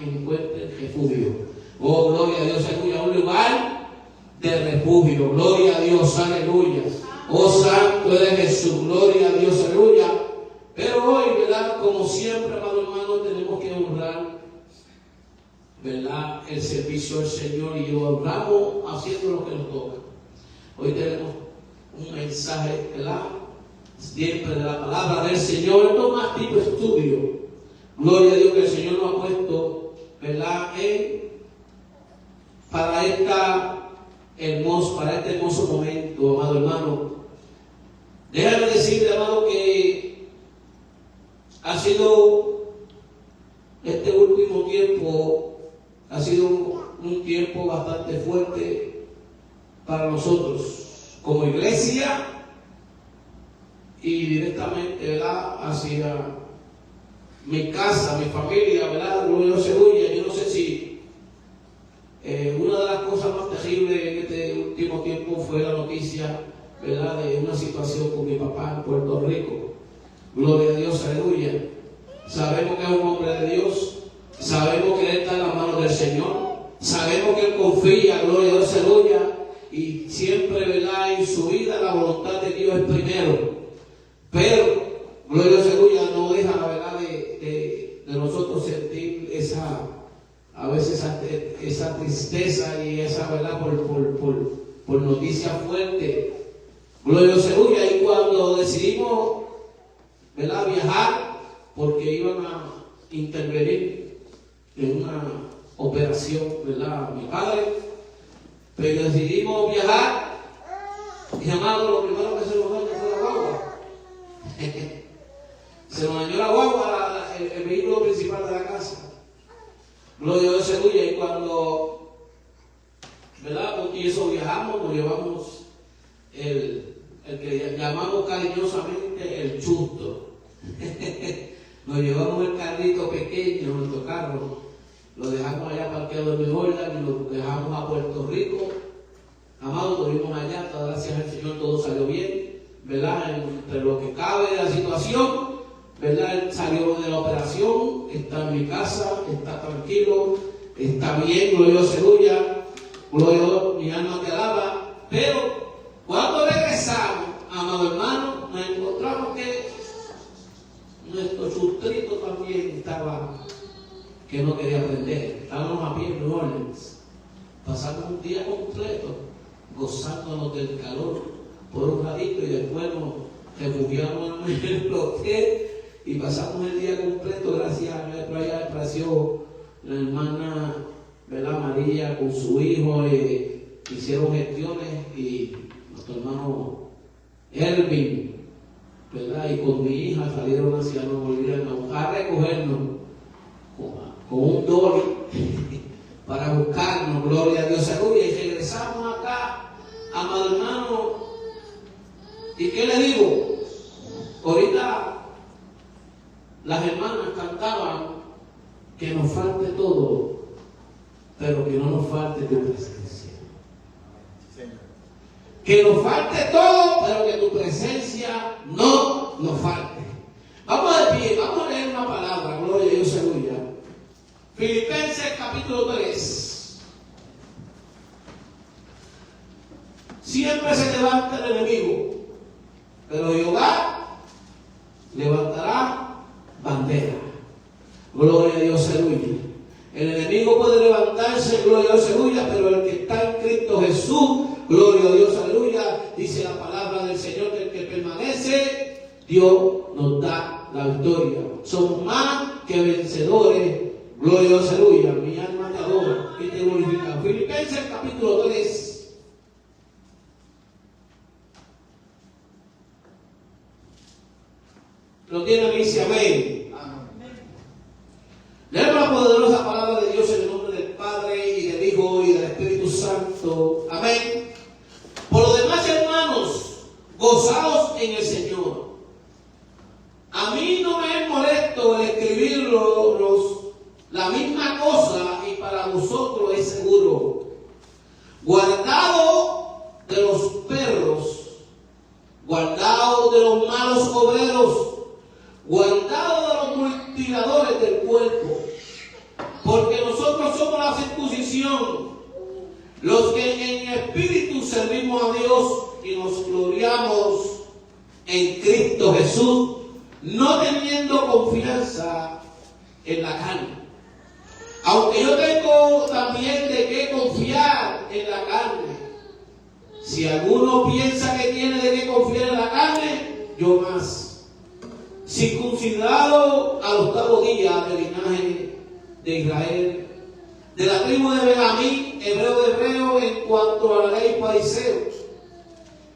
encuentren refugio. Oh, gloria a Dios, aleluya, un lugar de refugio. Gloria a Dios, aleluya. Oh, santo es Jesús, gloria a Dios, aleluya. Pero hoy, ¿verdad? Como siempre, amado hermano, tenemos que honrar, ¿verdad?, el servicio del Señor, y lo honramos haciendo lo que nos toca. Hoy tenemos un mensaje, ¿verdad?, siempre de la palabra del Señor. Esto es más tipo estudio. Gloria a Dios que el Señor nos ha puesto, ¿verdad?, para este hermoso momento, amado hermano. Déjame decirle, amado, que ha sido este último tiempo, ha sido un tiempo bastante fuerte para nosotros como iglesia y directamente, ¿verdad?, hacia mi casa, mi familia, ¿verdad? Gloria a Dios. Yo no sé si una de las cosas más terribles en este último tiempo fue la noticia, ¿verdad?, de una situación con mi papá en Puerto Rico. Gloria a Dios, aleluya. Sabemos que es un hombre de Dios, sabemos que él está en las manos del Señor, sabemos que él confía, gloria a Dios, aleluya, y siempre, ¿verdad?, en su vida la voluntad de Dios es primero. Pero, gloria a Dios, aleluya, no deja, la verdad, de nosotros sentir a veces esa tristeza y esa, ¿verdad?, por noticias fuertes. Gloria a Dios, aleluya. Y cuando decidimos, ¿verdad?, viajar, porque iban a intervenir en una operación, ¿verdad?, mi padre, pero decidimos viajar, y amado, lo primero que se nos dañó fue la guagua. Se nos dañó la guagua, el vehículo principal de la casa. Gloria a Dios, aleluya. Y cuando, ¿verdad?, y eso viajamos, nos llevamos el que llamamos cariñosamente el chusto. Nos llevamos el carrito pequeño, nuestro carro, lo dejamos allá parqueado en mi Jordan y lo dejamos a Puerto Rico. Amado, estuvimos allá, gracias al Señor todo salió bien, ¿verdad? Entre lo que cabe de la situación, ¿verdad? Él salió de la operación, está en mi casa, está tranquilo, está bien, gloria a Dios, aleluya, gloria a Dios, mi alma te alaba. Pero cuando regresamos, amado hermano, nos encontramos que nuestro sustrito también estaba, que no quería aprender. Estábamos a pie en New Orleans, pasamos un día completo gozándonos del calor por un ratito, y después nos refugiamos en el hotel y pasamos el día completo. Gracias a Dios, allá apareció la hermana, ¿verdad?, María con su hijo, hicieron gestiones, y nuestro hermano Elvin, ¿verdad?, y con mi hija salieron hacia Nuevo Orleans a recogernos con un dolly para buscarnos, gloria a Dios, aleluya. Y regresamos acá, amado hermano, ¿y qué le digo? Ahorita las hermanas cantaban que nos falte todo, pero que no nos falte tu presencia. Que nos falte todo, pero que tu presencia no nos falte. Vamos de pie, vamos a leer una palabra, gloria a Dios, aleluya. Filipenses capítulo 3. Siempre se levanta el enemigo, pero Jehová levantará bandera. Gloria a Dios, aleluya. El enemigo puede levantarse, gloria a Dios, aleluya, pero el que está en Cristo Jesús, gloria a Dios, aleluya, dice la palabra del Señor, que el que permanece, Dios nos da la victoria. Somos más que vencedores, gloria a Dios, aleluya. Mi alma te adora y te glorifica. Filipenses capítulo 3. Lo tiene, dice amén. Leemos la poderosa palabra de Dios en el nombre del Padre y del Hijo y del Espíritu Santo. Amén. Por lo demás, hermanos, gozaos en el Señor. A mí no me es molesto el escribirlos la misma cosa, y para vosotros es seguro. Guardado de los perros, guardado de los malos obreros, guardado de los mutiladores del cuerpo, porque nosotros somos la circuncisión, los que en espíritu servimos a Dios y nos gloriamos en Cristo Jesús, no teniendo confianza en la carne. Aunque yo tengo también de qué confiar en la carne. Si alguno piensa que tiene de qué confiar en la carne, yo más. Circuncidado al 8º día del linaje de Israel, de la tribu de Benjamín, hebreo de hebreo, en cuanto a la ley fariseo,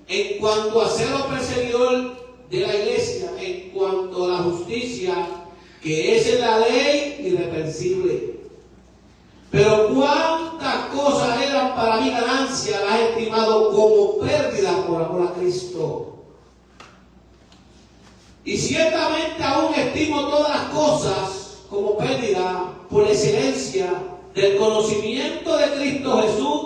en cuanto a ser perseguidor de la iglesia, en cuanto a la justicia que es en la ley irreprensible. Pero cuántas cosas eran para mi ganancia, las he estimado como pérdida por amor a Cristo. Y ciertamente aún estimo todas las cosas como pérdida por la excelencia del conocimiento de Cristo Jesús,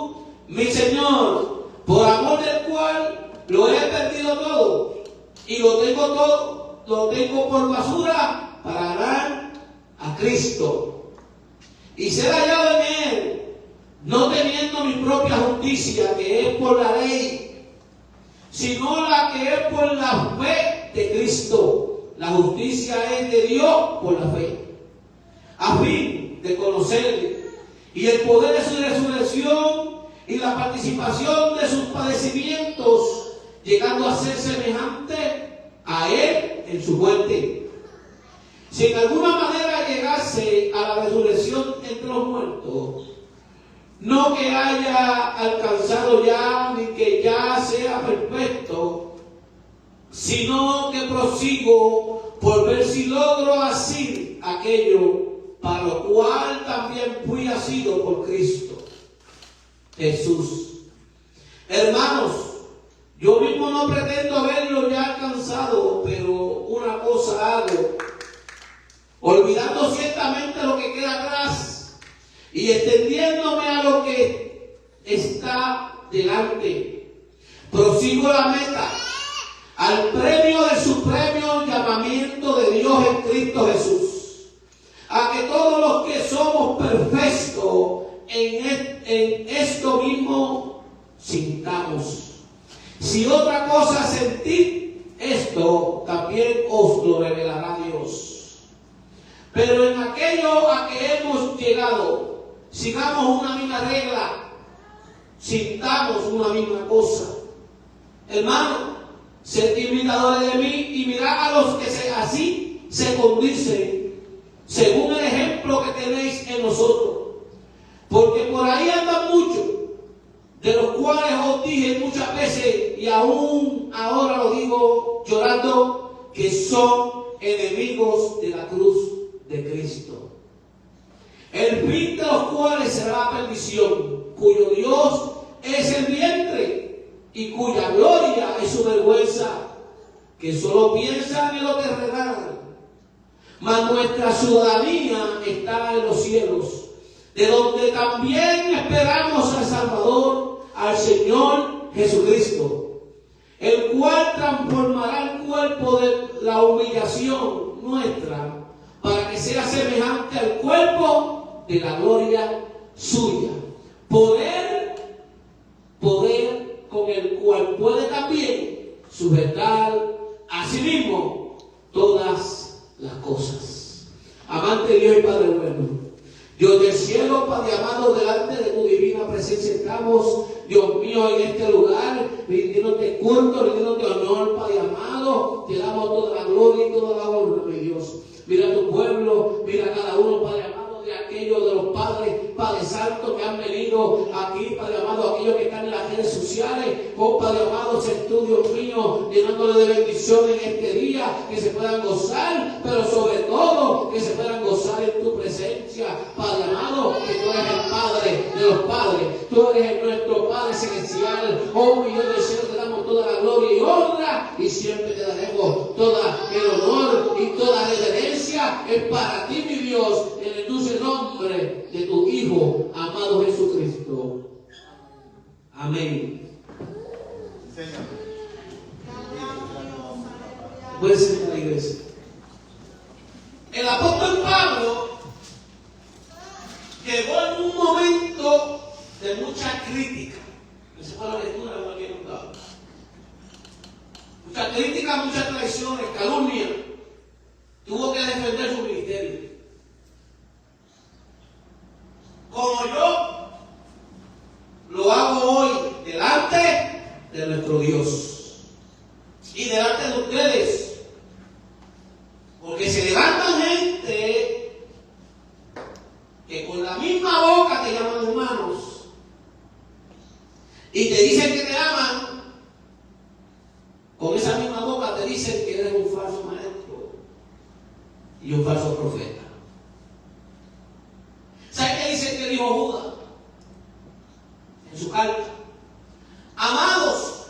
mi Señor, por amor del cual lo he perdido todo y lo tengo por basura para ganar a Cristo y ser hallado en Él, no teniendo mi propia justicia que es por la ley, sino la que es por la fe de Cristo. La justicia es de Dios por la fe, a fin de conocerle y el poder de su resurrección y la participación de sus padecimientos, llegando a ser semejante a Él en su muerte. Si en alguna manera llegase a la resurrección entre los muertos, no que haya alcanzado ya, ni que ya sea perfecto, sino que prosigo por ver si logro asir aquello para lo cual también fui asido por Cristo Jesús. Hermanos, yo mismo no pretendo haberlo ya alcanzado, pero una cosa hago, olvidando ciertamente lo que queda atrás y extendiéndome a lo que está delante, prosigo la meta, al premio del supremo llamamiento de Dios en Cristo Jesús. A que todos los que somos perfectos en esto mismo sintamos. Si otra cosa sentid, esto también os lo revelará Dios. Pero en aquello a que hemos llegado, sigamos una misma regla, sintamos una misma cosa. Hermano, sed imitadores de mí y mirad a los que así se condicen, según el ejemplo que tenéis en nosotros. Porque por ahí andan muchos, de los cuales os dije muchas veces, y aún ahora lo digo llorando, que son enemigos de la cruz de Cristo. El fin de los cuales será la perdición, cuyo Dios es el vientre, y cuya gloria es su vergüenza, que solo piensan en lo terrenal. Mas nuestra ciudadanía está en los cielos, de donde también esperamos al Salvador, al Señor Jesucristo, el cual transformará el cuerpo de la humillación nuestra, para que sea semejante al cuerpo de la gloria suya. Poder con el cual puede también sujetar a sí mismo todas las cosas. Amante Dios y Padre bueno, Dios del cielo, Padre amado, delante de tu divina presencia estamos, Dios mío, en este lugar, rindiéndote culto, rindiéndote honor, Padre amado, te damos toda la gloria y toda la honra, mi Dios. Mira a tu pueblo, mira a cada uno, Padre amado, de aquellos de los padres, Padre Santo, que han venido aquí, Padre amado, aquellos que están en las redes sociales, oh Padre amado, estudios míos, llenándole de bendiciones en este día, que se puedan gozar, pero sobre todo, que se puedan gozar en tu presencia, Padre amado, que tú eres el Padre de los padres, tú eres nuestro Padre celestial, oh mi Dios del cielo, te damos toda la gloria y honra, y siempre te daremos toda el honor y toda la reverencia, es para ti, mi Dios, en el dulce nombre de tu Hijo, amado Jesucristo. Amén. Señor. Puede ser la iglesia. El apóstol Pablo llegó en un momento de mucha crítica. Esa fue la lectura de cualquier lugar. Mucha crítica, muchas traiciones, calumnia. Tuvo que defender su ministerio. Como yo lo hago hoy delante de nuestro Dios y delante de ustedes. Porque se levantan gente que con la misma boca te llaman hermanos y te dicen que te aman, con esa misma boca te dicen que eres un falso maestro y un falso profeta. ¿Sabes qué dice que dijo Judas en su carta? Amados,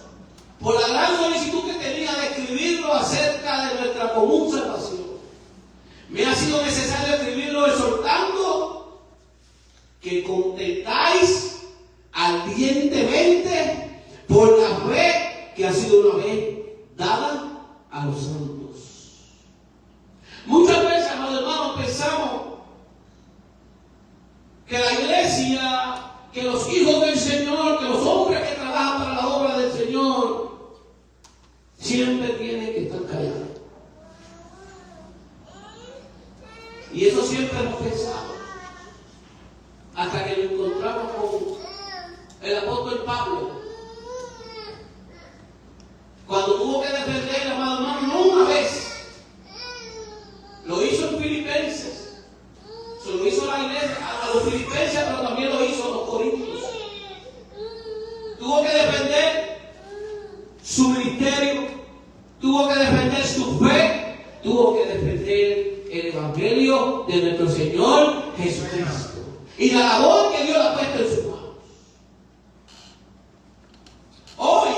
por la gran solicitud que tenía de escribirlo acerca de nuestra común salvación, me ha sido necesario escribirlo exhortando que contentáis ardientemente por la fe que ha sido una vez dada a los santos. Muchas veces, amados hermanos, pensamos que la iglesia, que los hijos del Señor, que los hombres que trabajan para la obra del Señor, siempre tienen que estar callados. Y eso siempre hemos pensado, hasta que nos encontramos con el apóstol Pablo, cuando tuvo que defender, amado hermano, no una vez, lo hizo en Filipenses, se lo hizo a la iglesia, a los filipenses, pero también lo hizo a los corintios. Tuvo que defender su ministerio, tuvo que defender su fe, tuvo que defender el evangelio de nuestro Señor Jesucristo y la labor que Dios le ha puesto en sus manos. Hoy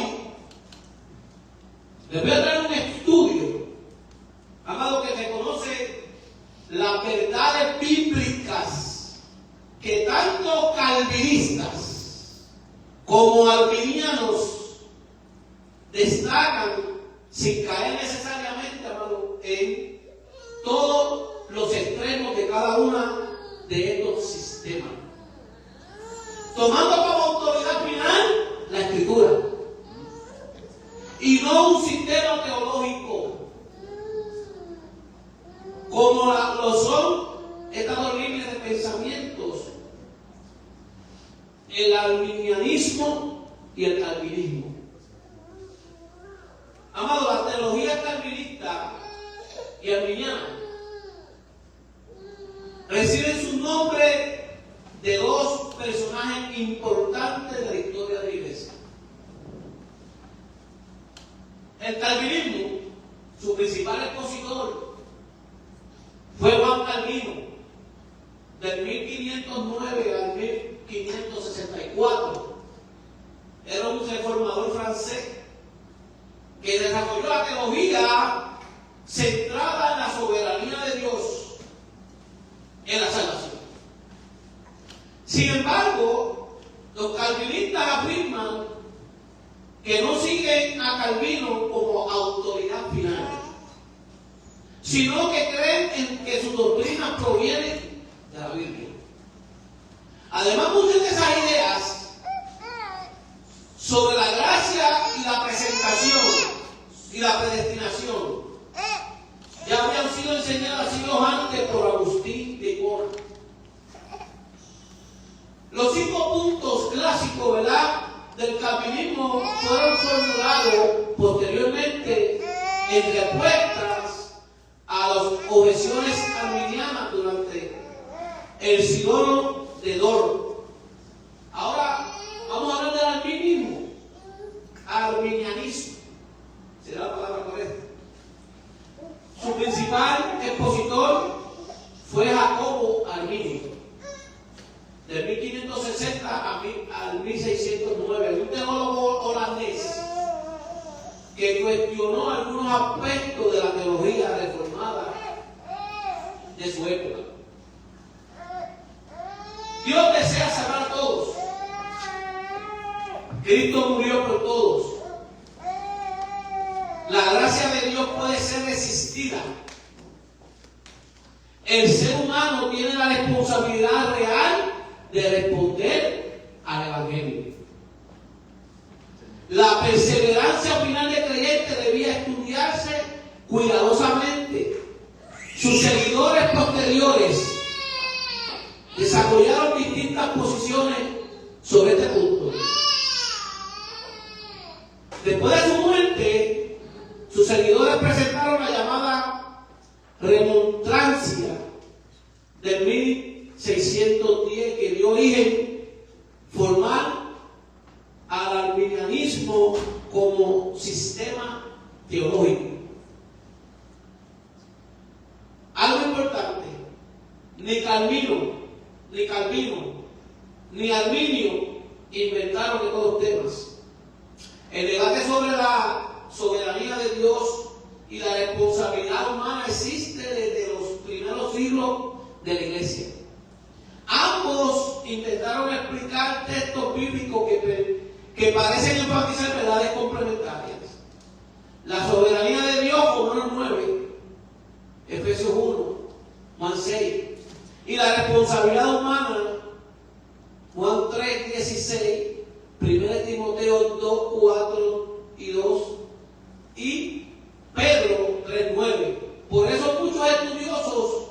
les voy a traer un estudio, amado, que reconoce las verdades bíblicas que tanto calvinistas como arminianos destacan sin caer necesariamente, amado, en todos los extremos de cada una de estos sistemas, tomando como autoridad final la Escritura y no un sistema teológico como lo son estas dos líneas de pensamientos, el arminianismo y el calvinismo. Amado, la teología calvinista y arminiana reciben su nombre de dos personajes importantes de la historia de la iglesia. El calvinismo, su principal expositor fue Juan Calvino, del 1509 al 1564. Era un reformador francés que desarrolló la teología centrada en la soberanía de Dios en la salvación. Sin embargo, los calvinistas afirman que no siguen a Calvino como autoridad final, sino que creen en que sus doctrinas provienen de la Biblia. Además, muchas de esas ideas sobre la gracia y la presentación y la predestinación ya habían sido enseñadas siglos antes por Agustín de Hipona. Los 5 puntos clásicos, ¿verdad?, del calvinismo fueron formulados posteriormente en respuestas a las objeciones arminianas durante el sínodo de Dort. Ahora vamos a hablar del arminianismo. Arminianismo será la palabra correcta. Su principal expositor fue Jacobo Arminio, de 1560 al 1609, un teólogo holandés que cuestionó algunos aspectos de la teología reformada de su época. Dios desea salvar a todos. Cristo murió por todos. La gracia de Dios puede ser resistida. El ser humano tiene la responsabilidad real de responder al Evangelio. La perseverancia final del creyente debía estudiarse cuidadosamente. Sus seguidores posteriores desarrollaron distintas posiciones sobre este punto. Después de su muerte, sus seguidores presentaron la llamada remonstrancia del 1610, que dio origen formal al arminianismo como sistema teológico. Algo importante: ni Calvino, ni Arminio inventaron estos temas. El debate sobre la soberanía de Dios y la responsabilidad humana existe desde los primeros siglos de la Iglesia. Ambos intentaron explicar textos bíblicos que parecen enfatizar verdades complementarias. La soberanía de Dios, Romanos 9, Efesios 1, Juan 6. Y la responsabilidad humana, Juan 3, 16, 1 Timoteo 2, 4 y 2, y Pedro 3, 9. Por eso muchos estudiosos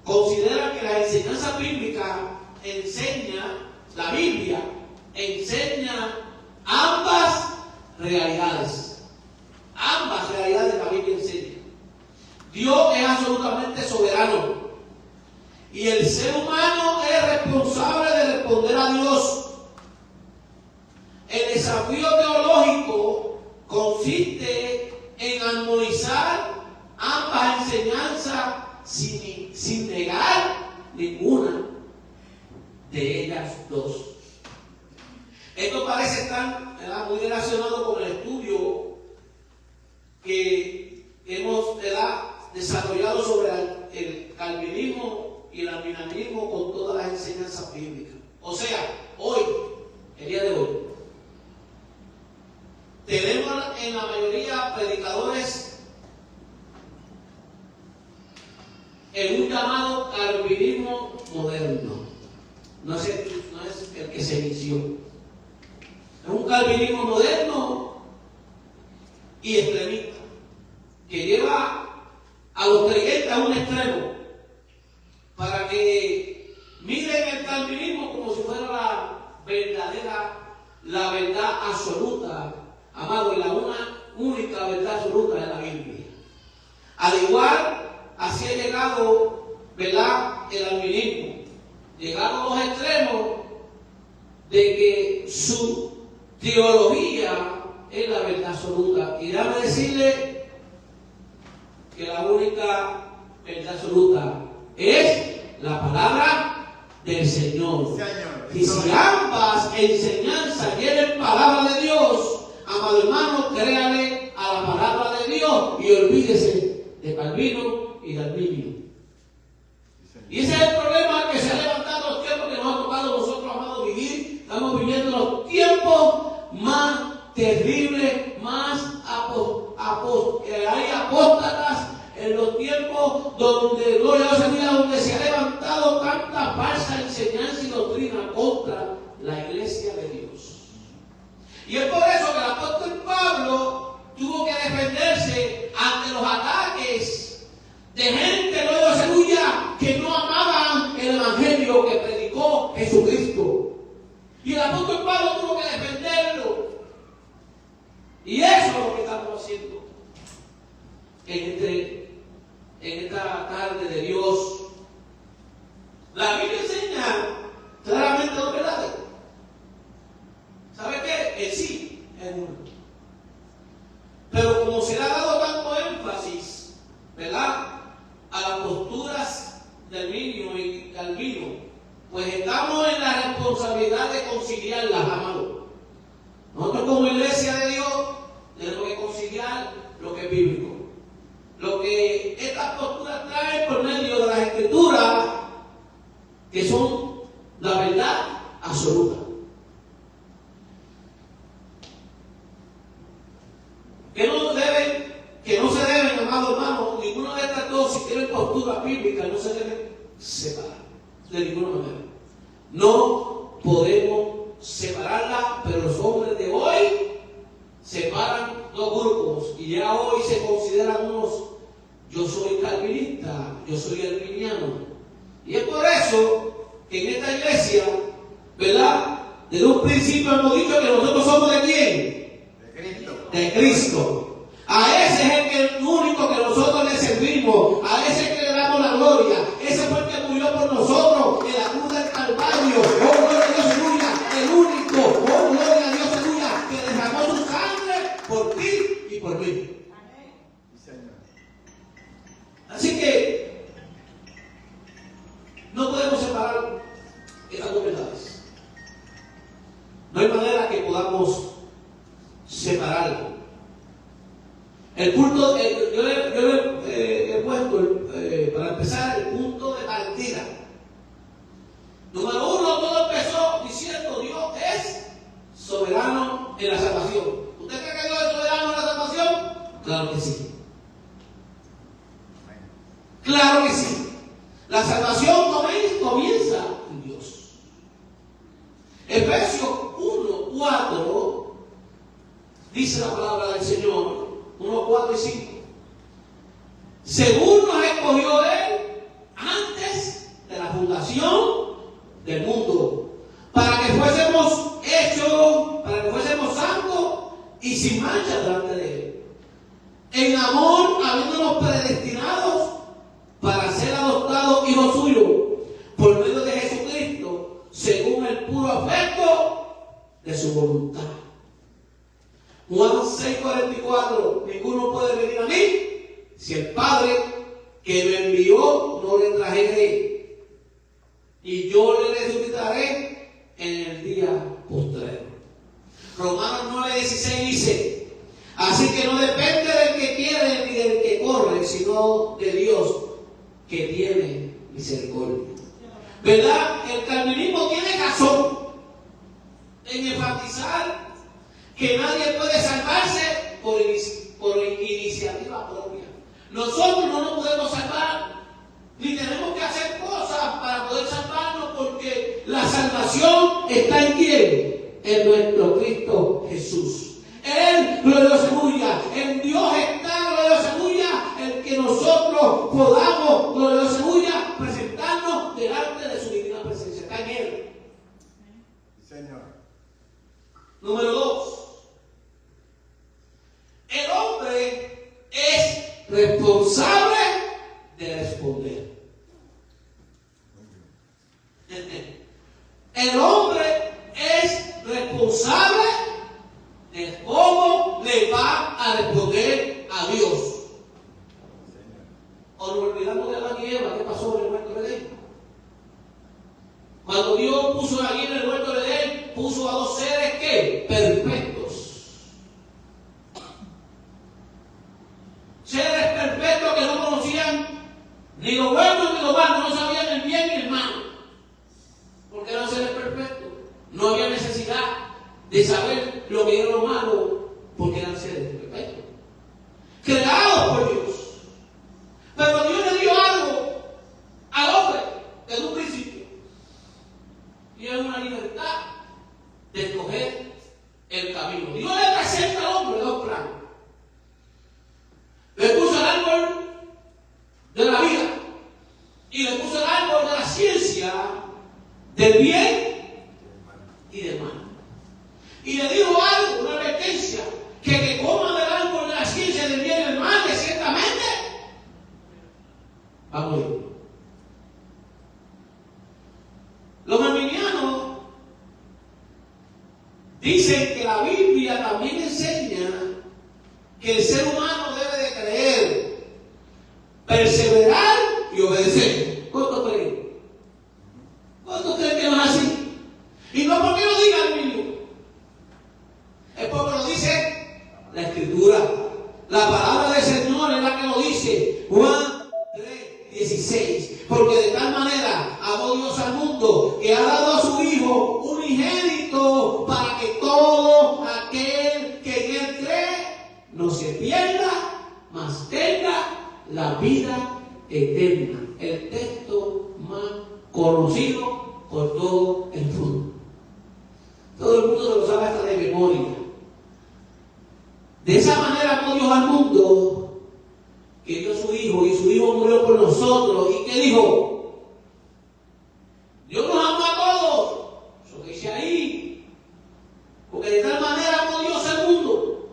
consideran que la enseñanza bíblica la Biblia enseña ambas realidades. Ambas realidades la Biblia enseña. Dios es absolutamente soberano y el ser humano es responsable de responder a Dios. El desafío teológico consiste en armonizar ambas enseñanzas sin negar ninguna de ellas dos. Esto parece estar muy relacionado con el estudio que hemos desarrollado sobre el calvinismo y el arminianismo con todas las enseñanzas bíblicas. O sea, hoy, el día de hoy, tenemos en la mayoría predicadores en un llamado calvinismo moderno. No es el que se inició. Es un calvinismo moderno y extremista, que lleva a los creyentes a un extremo para que miren el calvinismo como si fuera la verdad absoluta, amado, y la única verdad absoluta de la Biblia. Al igual, así ha llegado, ¿verdad?, el arminiismo. Llegaron a los extremos de que su teología es la verdad absoluta. Y déjame decirle que la única verdad absoluta es la palabra del Señor. Y si ambas enseñanzas tienen palabra de Dios, amado hermano, créale a la palabra de Dios y olvídese de Calvino y de Arminio. Y ese es el problema que se ha levantado los tiempos que nos ha tocado nosotros, amados, vivir. Estamos viviendo los tiempos más terribles, más hay apóstatas, en los tiempos donde, gloria a Dios, donde se ha levantado tanta falsa enseñanza y doctrina contra la iglesia de Dios. Y es por eso que el apóstol Pablo tuvo que defenderse ante los ataques de gente, gloria a Dios, que no amaban el evangelio que predicó Jesucristo. Y el apóstol Pablo tuvo que defenderlo. Y eso es lo que estamos haciendo en esta tarde de Dios. La Biblia enseña claramente dos verdades. ¿Sabe qué? El sí es uno. Pero como se le ha dado tanto énfasis, ¿verdad?, a las posturas de Arminio y Calvino, pues estamos en la responsabilidad de conciliarlas, amados. Nosotros como iglesia de Dios tenemos que conciliar lo que es bíblico. Lo que estas posturas traen por medio de las escrituras, que son la verdad absoluta. Que no se deben, amados hermanos, ninguna de estas dos, si tienen posturas bíblicas, no se deben separar de ninguna manera. No podemos separarla, pero los hombres de hoy separan dos grupos y ya hoy se consideran unos: yo soy calvinista, yo soy arminiano. Y es por eso que en esta iglesia, ¿verdad?, desde un principio hemos dicho que nosotros somos ¿de quién? De Cristo. De Cristo. A ese es el único que nosotros le servimos, a ese es que le damos la gloria. Ese fue el que murió por nosotros en la cruz del Calvario. Oh, gloria a Dios, aleluya. El único, oh, gloria a Dios, aleluya, que derramó su sangre por ti y por mí. Así que no podemos separar estas dos verdades. No hay manera que podamos separarlo. El punto, yo le he puesto, para empezar, el punto de partida. Número uno, todo empezó diciendo: Dios es soberano en la salvación. ¿Usted cree que Dios es soberano en la salvación? Claro que sí. Claro que sí. La salvación comienza en Dios. Efesios 1:4 dice la palabra del Señor. 1, 4 y 5. Según nos escogió Él antes de la fundación del mundo, para que fuésemos santos y sin mancha delante de Él, en amor habiéndonos predestinados para ser adoptados hijos suyos por medio de Jesucristo, según el puro afecto de su voluntad. Juan 6:44, ninguno puede venir a mí si el Padre que me envió no le trajere, y yo le resucitaré en el día postrero. Romanos 9:16 dice: así que no depende del que quiere ni del que corre, sino de Dios que tiene misericordia. ¿Verdad? El calvinismo tiene razón en enfatizar que nadie puede salvarse por iniciativa propia. Nosotros no nos podemos salvar, ni tenemos que hacer cosas para poder salvarnos, porque la salvación está en ¿quién? En nuestro Cristo Jesús. Él, gloriosa aleluya, en Dios está, gloriosa aleluya, el que nosotros podamos, gloriosa aleluya, presentarnos delante de su divina presencia. Está en Él. Señor. Número 2. El hombre es responsable de responder. El hombre es responsable de cómo le va a responder a Dios. O nos olvidamos de Adán y Eva. ¿Qué pasó en el huerto de Edén? Cuando Dios puso allí en el huerto de Edén, puso a dos seres ¿qué? Perfectos. Seres perfectos que no conocían ni lo bueno ni lo malo, no sabían el bien ni el mal, porque eran seres perfectos. No había necesidad de saber lo que era lo malo, porque eran seres perfectos, creados por Dios. Pero Dios le dio algo al hombre desde un principio, y es una libertad de escoger el camino. Dios le presenta al hombre dos planes. Le puso el árbol de la vida y le puso el árbol de la ciencia del bien y del mal. Y le dijo algo, una advertencia, que coma del árbol de la ciencia del bien y del mal, que ciertamente va a morir. Los arminianos dicen que la Biblia también enseña que el ser humano debe de creer, perseverar y obedecer. ¿Cuántos creen? ¿Cuántos creen que no es así? Y no porque lo diga el niño, es porque lo dice la Escritura. La palabra del Señor es la que lo dice. Juan 3:16. Porque de tal manera amó Dios al mundo, que ha dado a su Hijo unigénito, para que todo aquel que en Él cree no se pierda, el mundo. Todo el mundo se lo sabe hasta de memoria. De esa manera amó Dios al mundo, que dio a su Hijo, y su Hijo murió por nosotros. ¿Y qué dijo? Dios nos amó a todos. Eso que dice ahí. Porque de tal manera amó Dios al mundo,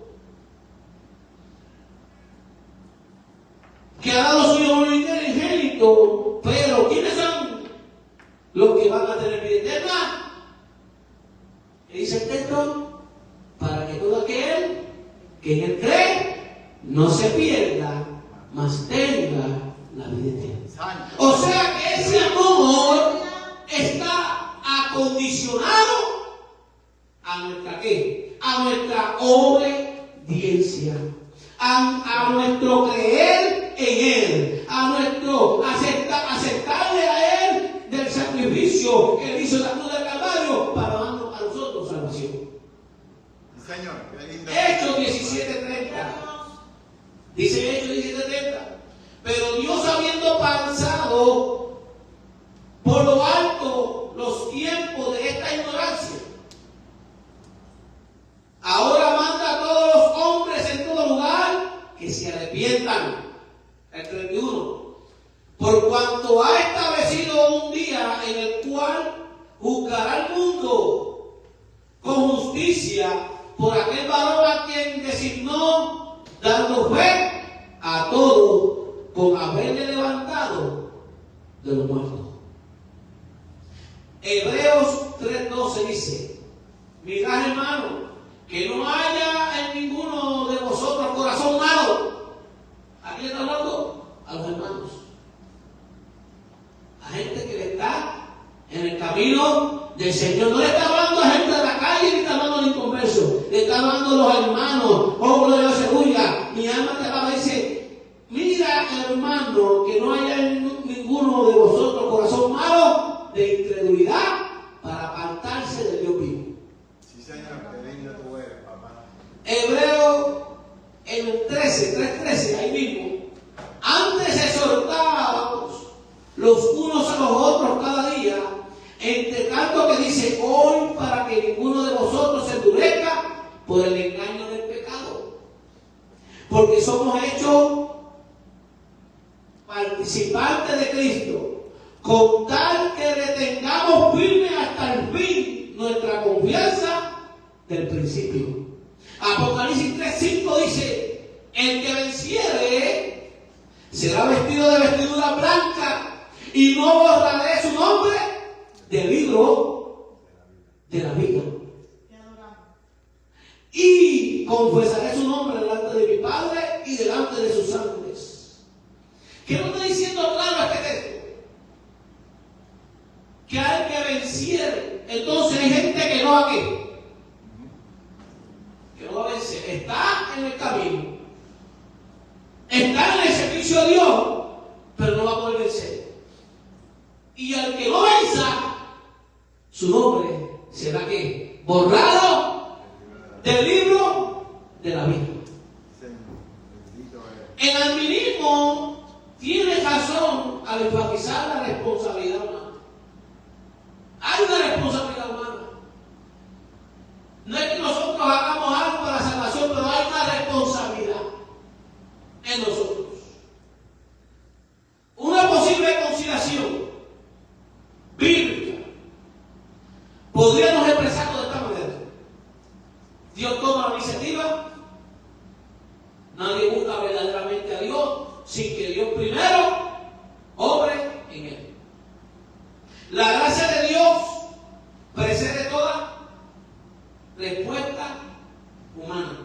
que ha dado su Hijo unigénito. Pero ¿quiénes son los que van a tener vida eterna? ¿Qué dice el texto? Para que todo aquel que en él cree no se pierda, mas tenga la vida eterna. O sea que ese amor está acondicionado a nuestra ¿qué? A nuestra obediencia, a nuestro creer en Él, a nuestro aceptarle a Él del sacrificio que Él hizo en la cruz del Calvario para darnos a nosotros salvación. Señor, qué lindo. Hechos 17:30. Dice Hechos 17:30. Pero Dios, habiendo pasado por lo alto los tiempos de esta ignorancia, ahora manda a todos los hombres en todo lugar que se arrepientan. El 31. Por cuanto ha establecido un día en el cual juzgará al mundo con justicia por aquel varón a quien designó, dando fe a todos con haberle levantado de los muertos. Hebreos 3:12 dice: mirad, hermano, que no haya en ninguno de vosotros corazón malo. ¿A quién está hablando? A los hermanos. A gente que le está en el camino del Señor. No le está hablando a gente de la calle, ni está hablando a los inconversos. Le está hablando a los hermanos. Oh, gloria a Dios, aleluya. Mi alma te alaba, dice: mira, hermano, que no haya en ninguno de vosotros corazón malo de incredulidad para apartarse del Dios vivo. Sí, Señor, qué lindo tú eres, papá. Hebreo en el 3:13, ahí mismo. Antes exhortábamos los unos a los otros cada día, entre tanto que dice hoy, para que ninguno de vosotros se endurezca por el engaño del pecado. Porque somos hechos participantes de Cristo, con tal que retengamos firme hasta el fin nuestra confianza del principio. Apocalipsis 3:5 dice: el que venciere será vestido de vestidura blanca, y no borraré su nombre del libro de la vida. Y confesaré su nombre delante de mi Padre y delante de sus ángeles. ¿Qué nos está diciendo claro este texto? Que hay que vencer. Entonces hay gente que no va a qué, que no va a vencer. Está en el camino, está en el servicio de Dios, pero no va a poder vencer. Y al que no venza, su nombre será ¿qué? Borrado del libro de la vida. El albinismo tiene razón al enfatizar la responsabilidad humana. Hay una responsabilidad humana. No es que nosotros hagamos algo para la salvación, pero hay una responsabilidad en nosotros. Una posible conciliación bíblica podríamos expresarlo de esta manera: Dios toma la iniciativa, nadie busca verdaderamente a Dios sin que Dios primero obre en él. La gracia de Dios precede toda respuesta humana.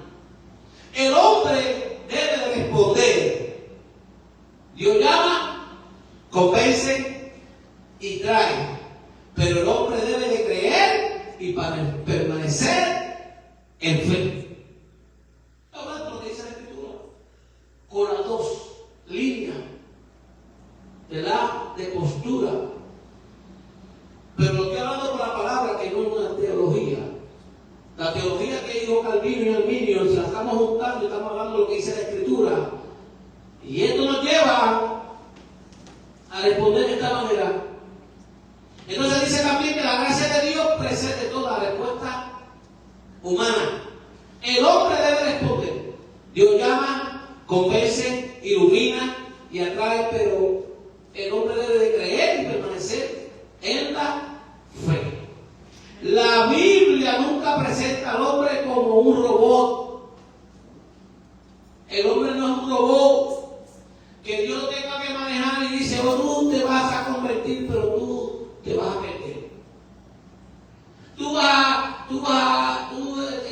El hombre debe de responder. Dios llama, convence y trae, pero el hombre debe de creer y permanecer en fe. Hablando lo que dice la Escritura, con las dos líneas de postura. Pero lo que hablando con la palabra, que no es una teología. La teología que dijo Calvino y Arminio, se la estamos juntando y estamos hablando de lo que dice la Escritura. Y esto nos lleva a responder de esta manera. Entonces dice también que la gracia de Dios humana. El hombre debe responder. Dios llama, convence, ilumina y atrae, pero el hombre debe de creer y permanecer en la fe. La Biblia nunca presenta al hombre como un robot. El hombre no es un robot que Dios tenga que manejar y dice, oh, tú te vas a convertir, pero tú te vas a meter.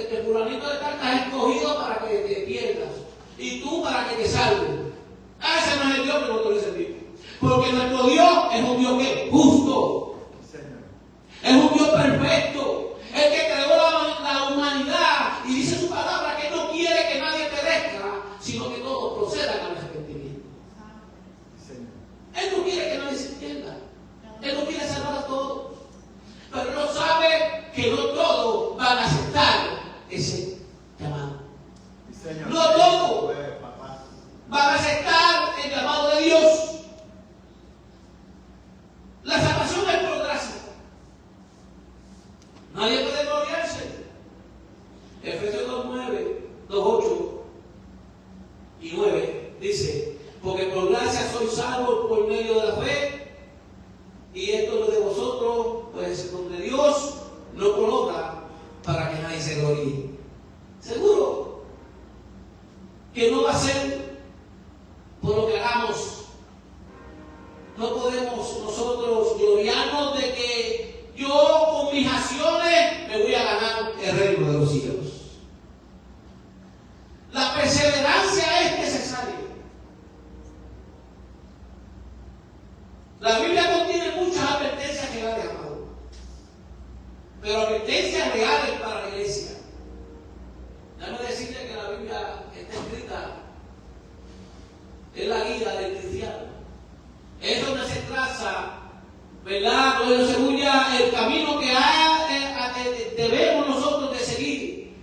El fulanito de tal estás escogido para que te pierdas y tú para que te salves. Ese no es el Dios que nosotros le servimos. Porque nuestro Dios es un Dios que es justo. Es un Dios perfecto. El que creó la humanidad y dice su palabra que no quiere que nadie perezca, sino que todos procedan al arrepentimiento. Él no quiere que nadie se entienda. Él no quiere salvar a todos. Pero no sabe que no todos van a aceptar ese llamado. No todos van a aceptar el llamado de Dios. La salvación es por gracia. Nadie puede gloriarse. Efesios 2:9, 2:8 y 9 dice, porque por gracia sois salvos por medio de la fe, y esto no es de vosotros, pues donde Dios no coloca para que nadie se gloríe. Seguro que no va a ser por lo que hagamos. No podemos nosotros gloriarnos de que yo con mis acciones me voy a ganar el reino de los cielos. La perseverancia es necesaria. La Biblia contiene muchas advertencias que la he dejado, pero advertencias reales para la iglesia. Déjame decirle que la Biblia está escrita, es la guía del cristiano. Es donde se traza, ¿verdad? El camino que debemos nosotros de seguir.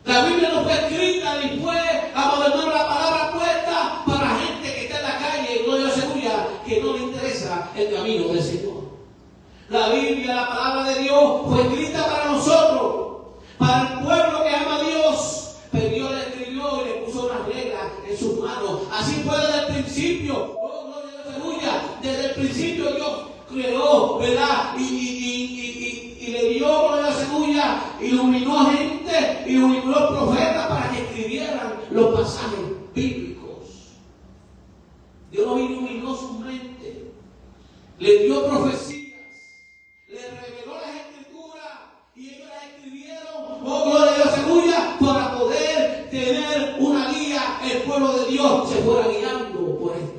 La Biblia no fue escrita ni fue a modernar la palabra puesta para gente que está en la calle, gloria segura, que no le interesa el camino del Señor. La Biblia, la palabra de Dios, fue escrita para nosotros, para el pueblo que ama a Dios. Pero Dios le escribió y le puso unas reglas en sus manos. Así fue desde el principio. Desde el principio Dios creó, ¿verdad? Y le dio, gloria segura, iluminó a gente, iluminó profetas para que escribieran los pasajes bíblicos. Dios nos iluminó su mente, le dio profecías, le reveló las escrituras y ellos las escribieron, gloria segura, para poder tener una guía. El pueblo de Dios se fuera guiando por esto.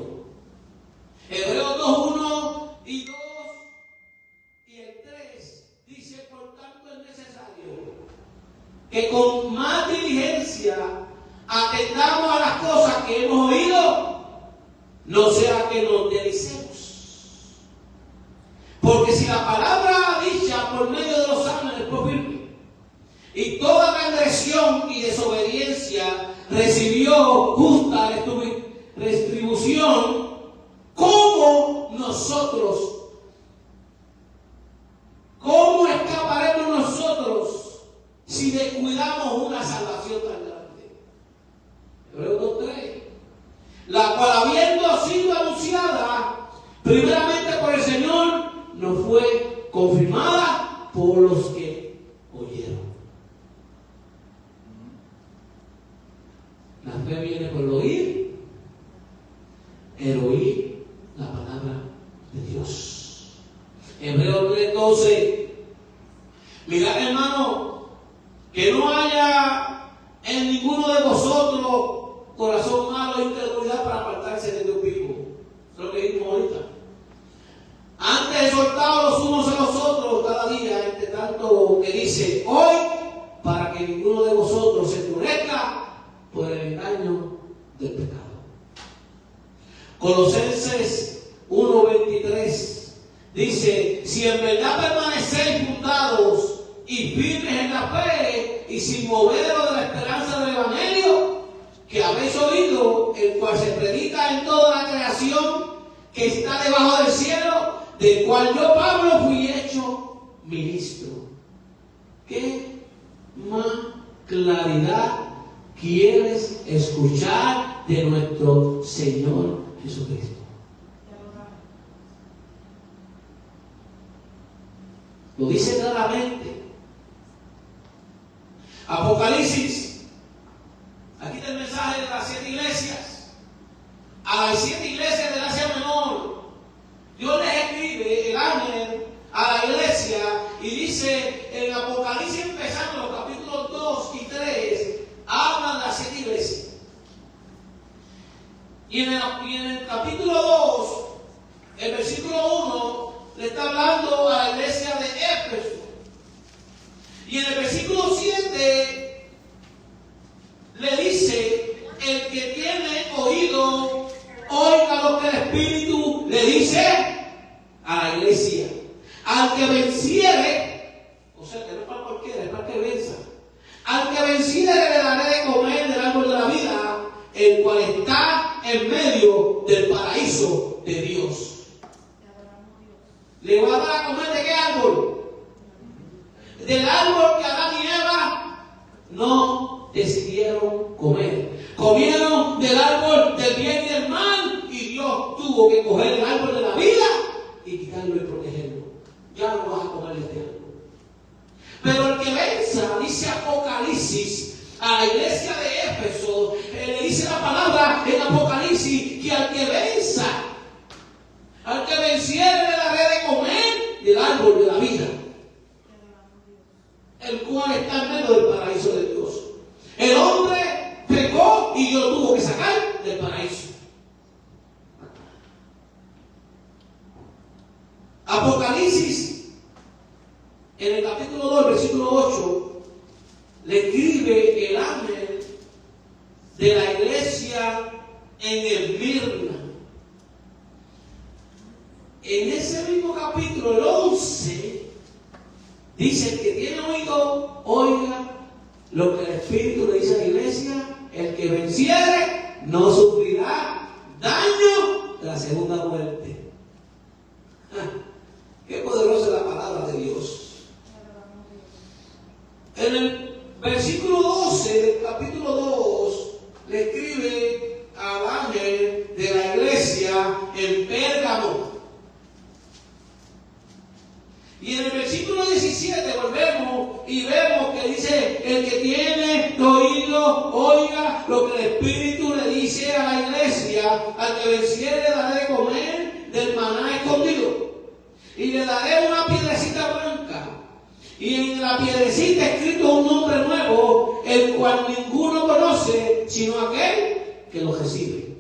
Hebreos 2:1 y 2 y el 3 dice, por tanto es necesario que con más diligencia atendamos a las cosas que hemos oído, no sea que nos deslicemos. Porque si la palabra dicha por medio de los ángeles fue firme, y toda transgresión y desobediencia recibió justa retribución, ¿cómo escaparemos nosotros si descuidamos una salvación tan grande? Hebreos 2:3, la cual habiendo sido anunciada primeramente por el Señor, nos fue confirmada por los que oyeron. La fe viene por el oír la palabra de Dios. Hebreos 3:12. Mirad, hermano, que no haya en ninguno de vosotros corazón malo e incredulidad para apartarse de Dios vivo. Eso es lo que dijimos ahorita. Antes exhortados los unos a los otros cada día, entre tanto que dice hoy, para que ninguno de vosotros se endurezca por el engaño del pecado. Colosenses 1:23 dice, si en verdad permanecéis fundados y firmes en la fe y sin moveros de la esperanza del Evangelio que habéis oído, el cual se predica en toda la creación que está debajo del cielo, del cual yo, Pablo, fui hecho ministro. ¿Qué más claridad quieres escuchar de nuestro Señor Jesucristo? Lo dice claramente. Apocalipsis. Aquí está el mensaje de las 7 iglesias. A las 7 iglesias del Asia Menor, Dios les escribe el ángel a la iglesia y dice en Apocalipsis, empezando los capítulos 2 y 3, hablan de las 7 iglesias. Y en el capítulo 2, el versículo 1, le está hablando a la iglesia de Éfeso. Y en el versículo 7 le dice: el que tiene oído, oiga lo que el Espíritu le dice a la iglesia. Al que venciere, o sea que no es para cualquiera, es para que venza. Al que venciere le daré de comer del árbol de la vida, el cual está en medio del paraíso de Dios. ¿Le va a dar a comer de qué árbol? Del árbol que Adán y Eva no decidieron comer. Comieron del árbol del bien y del mal, y Dios tuvo que coger el árbol de la vida y quitarlo y protegerlo. Ya no vas a comer de este árbol. Pero el que venza, dice Apocalipsis, a la iglesia de Éfeso, le dice la palabra en Apocalipsis que al que venza, al que venciere le daré de comer del árbol de la vida, el cual está en medio del paraíso de Dios. El hombre pecó y Dios tuvo que sacar del paraíso. Apocalipsis, en el capítulo 2, versículo 8, le escribe el ángel de la iglesia en Esmirna. En ese mismo capítulo, el 11, dice: el que tiene oído, oiga lo que el Espíritu le dice a la iglesia. El que venciere no sufrirá daño de la segunda muerte. Qué poderosa es la palabra de Dios. En el versículo 12 del capítulo 2 le escribe al ángel de la iglesia en Pérgamo. Y en el versículo 17 volvemos y vemos que dice: el que tiene oído, oiga lo que el Espíritu le dice a la iglesia. Al que venciere le daré de comer del maná escondido, y le daré una piedrecita blanca, y en la piedrecita escrito un nombre nuevo, el cual ninguno conoce sino aquel que lo recibe.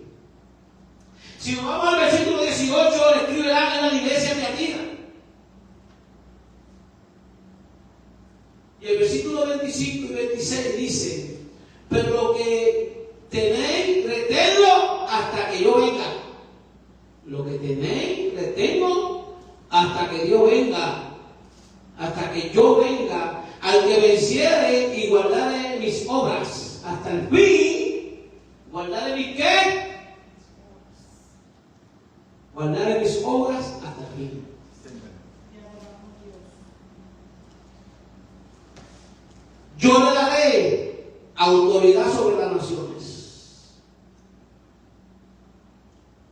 Si nos vamos al versículo 18, le escribe el ángel a la iglesia de Atira. Y el versículo 25 y 26 dice: pero lo que tenéis, retenlo hasta que yo venga. Lo que tenéis, retengo hasta que Dios venga. Hasta que yo venga. Al que venciere y guardaré mis obras hasta el fin. ¿Guardaré mis qué? Guardaré mis obras hasta el fin. Yo le daré autoridad sobre las naciones.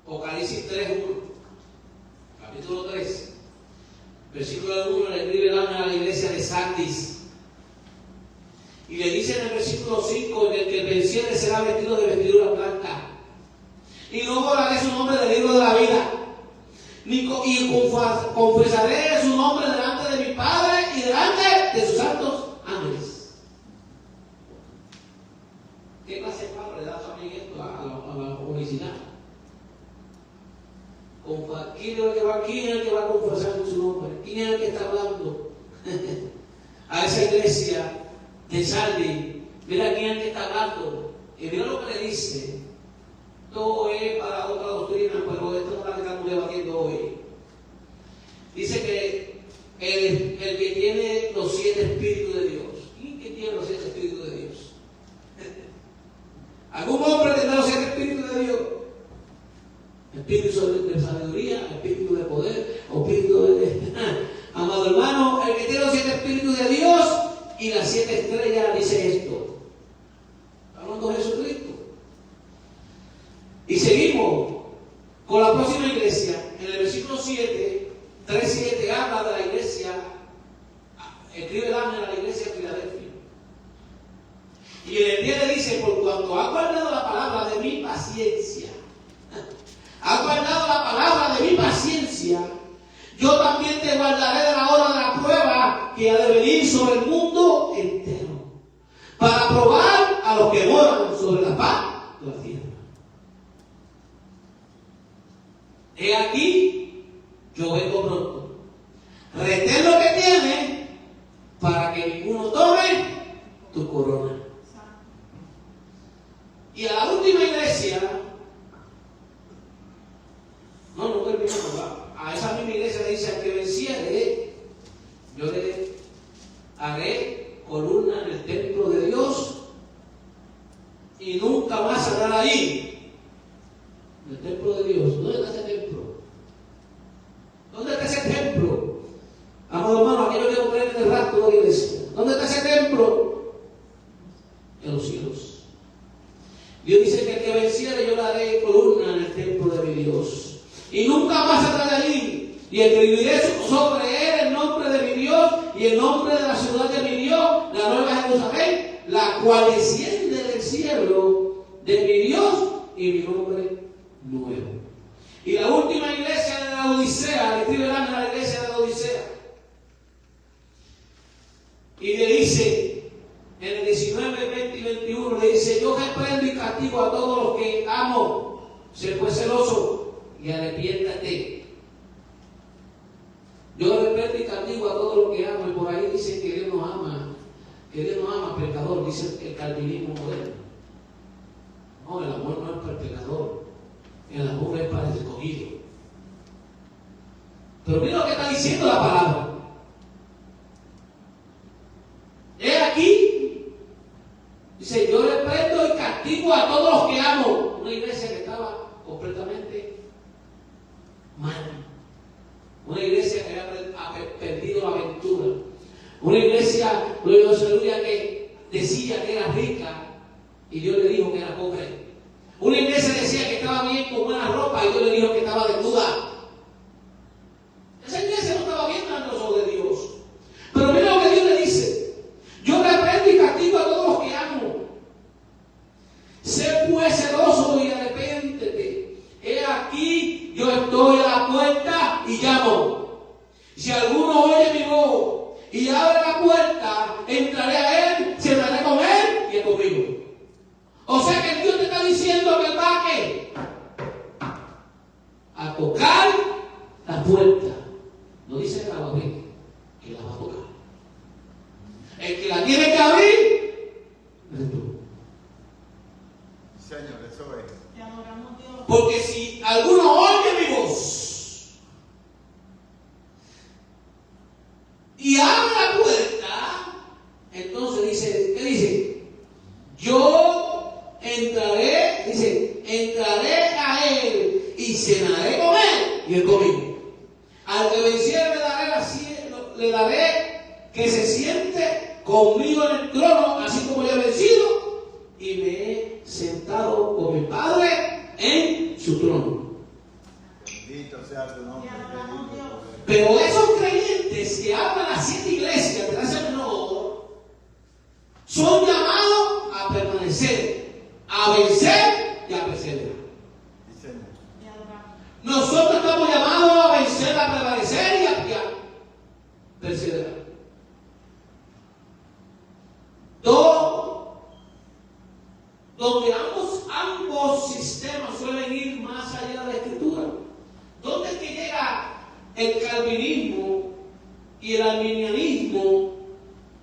Apocalipsis 3:1, capítulo 3, versículo 1, le escribe el ángel a la iglesia de Sardis. Y le dice en el versículo 5: el que venciere será vestido de vestidura blanca. Y no borraré su nombre del libro de la vida. Y confesaré su nombre delante de mi Padre y delante de sus santos ángeles. ¿Qué clase de padre le da también esto a la publicidad? ¿Quién es el que va a confesar su nombre? ¿Quién es el que está hablando? A esa iglesia de Sardis. Mira quién es el que está hablando. Y mira lo que le dice. Todo es para otra doctrina, pero esto no es la que estamos debatiendo hoy. Dice que el que tiene los 7 espíritus de Dios. ¿Quién que tiene los 7 espíritus de Dios? ¿Algún hombre tendrá los 7 espíritus de Dios? Espíritu de sabiduría, espíritu de poder, espíritu de... Amado hermano, el que tiene los 7 espíritus de Dios y las 7 estrellas dice esto. Está hablando Jesucristo. Y seguimos con la próxima iglesia. En el versículo 7, 3:7 habla de la iglesia, escribe el ángel a la iglesia de Filadelfia. Y en el 10 le dice: por cuanto has guardado la palabra de mi paciencia, has guardado la palabra de mi paciencia, yo también te guardaré de la hora de la prueba que ha de venir sobre el mundo entero, para probar a los que moran sobre la faz de la tierra. He aquí, yo vengo pronto. Retén lo que tienes para que ninguno tome tu corona. Y a la última iglesia, no terminamos, a esa misma iglesia le dice: al que venciere, yo le haré columna en el templo de Dios y nunca más saldrá ahí. En el templo de Dios. ¿Dónde está ese templo? ¿Dónde está ese templo? Amado hermano, aquellos que no creen en el rapto de la iglesia. ¿Dónde está ese templo? En los cielos. Dios dice que el que venciere, yo le haré columna en el templo de mi Dios y nunca más saldrá de allí, y escribiré sobre él el nombre de mi Dios y el nombre de la ciudad de mi Dios, la nueva Jerusalén, la cual desciende del cielo de mi Dios, y mi nombre nuevo. Y la última iglesia de la Odisea, le escribe el ángel a la iglesia de la Odisea y le dice en el 19, 20 y 21, le dice: yo reprendo y castigo a todos los que amo. Sé pues celoso y arrepiéntate. Yo reprendo y castigo a todos los que amo. Y por ahí dice que Dios nos ama, pecador, dice el calvinismo moderno. No, el amor no es para el pecador, el amor es para el escogido. Pero mira lo que está diciendo la palabra. He aquí, dice: yo reprendo y castigo a todos los que amo. Una iglesia que estaba completamente mal. Una iglesia que había perdido la aventura. Una iglesia, aleluya, que decía que era rica y Dios le dijo que era pobre. Una iglesia decía que estaba bien con buena ropa y Dios le dijo que estaba desnuda. Esa iglesia no estaba bien ante los ojos de Dios. Pero mira lo que Dios le dice: yo reprendo y castigo a todos los que amo. Sé pues celoso y arrepiéntete. He aquí, yo estoy a la puerta y llamo. Si alguno oye mi voz y abre la puerta, entraré a él, cenaré con él y él conmigo. O sea que Dios te está diciendo que va a tocar la puerta. No dice que la va a abrir, que la va a tocar. El que la tiene que abrir eres tú. Señor, eso es. Porque si alguno oye mi voz y abre la puerta, entonces dice, ¿qué dice? Yo entraré, dice, entraré a él y cenaré con él y él conmigo. Al que venciere le daré que se siente conmigo en el trono, así como yo he vencido y me he sentado con mi Padre en su trono. Bendito sea tu nombre. Pero esos creyentes que hablan las 7 iglesias de Asia Menor son llamados a permanecer, a vencer y a perseverar. Sí, Señor. Nosotros estamos llamados a vencer, a prevalecer y a perseverar. Donde ambos sistemas suelen ir más allá de la Escritura. ¿Dónde es que llega el calvinismo y el arminianismo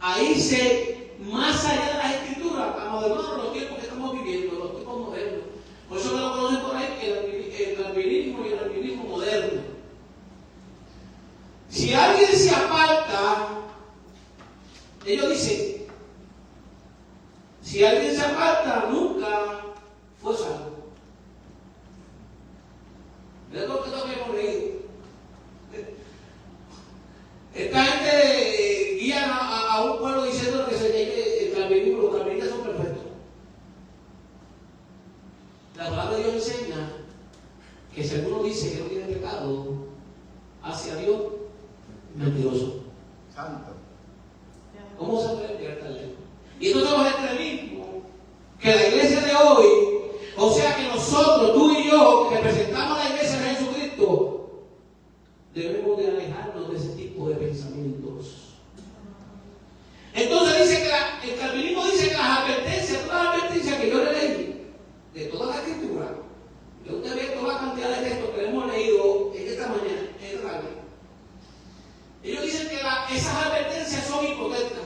a irse más allá de las Escrituras? Estamos de mano los tiempos que estamos viviendo, los tiempos modernos. Por eso lo conocen por ahí el calvinismo y el arminianismo moderno. Si alguien se aparta, ellos dicen, si alguien se aparta, nunca fue salvo. Es lo que hemos leído. Esta gente guía a un pueblo diciendo que ¿Cómo se puede llegar tan lejos? Y estos son los extremismos que la iglesia de hoy, o sea que nosotros, tú y yo, que representamos a la iglesia de Jesucristo, debemos de alejarnos de ese tipo de pensamientos. Entonces dice que el calvinismo dice que las advertencias, todas las advertencias que yo le leí, de toda la escritura, que usted ve toda la cantidad de textos que hemos leído en esta mañana, en esta tarde, ellos dicen que esas advertencias son hipotéticas.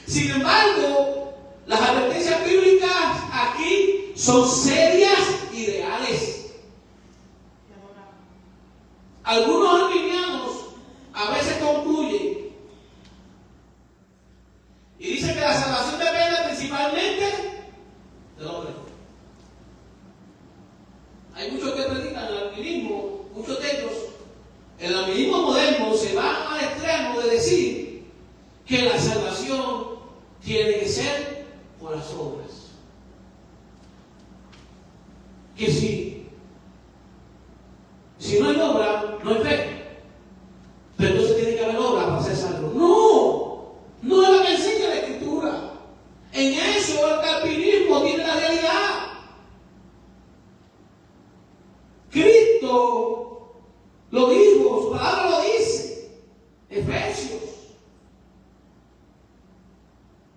Sin embargo, las advertencias bíblicas aquí son serias y reales. Algunos arminianos a veces concluyen y dicen que la salvación depende principalmente del hombre. Hay muchos que predican el arminianismo, muchos de ellos, el arminianismo moderno se va al extremo de decir que la salvación tiene que ser por las obras. Que si no hay obra, no hay fe. Pero entonces tiene que haber obra para ser salvo. No es lo que enseña la Escritura. En eso el calvinismo tiene la realidad. Cristo lo dijo, su palabra lo dice. Efesios.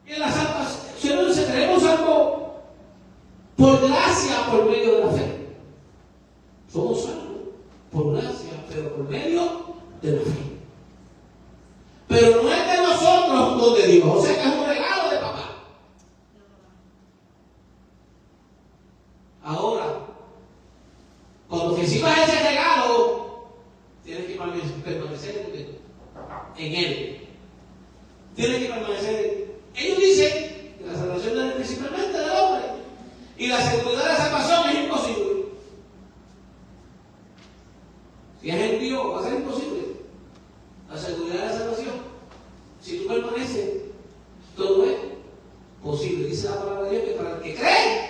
En la salvación seremos salvos por gracia, por medio de la fe. Somos salvos por gracia, pero por medio de la fe. Pero no es de nosotros, no de Dios. O sea que es un regalo de papá. Ahora, cuando recibas ese regalo, tienes que permanecer en él. Tienes que permanecer en él. Ellos dicen que la salvación es principalmente del hombre y la seguridad de la salvación es imposible. Si es en Dios, va a ser imposible. La seguridad de la salvación, si tú permaneces, todo es posible. Dice la palabra de Dios que para el que cree.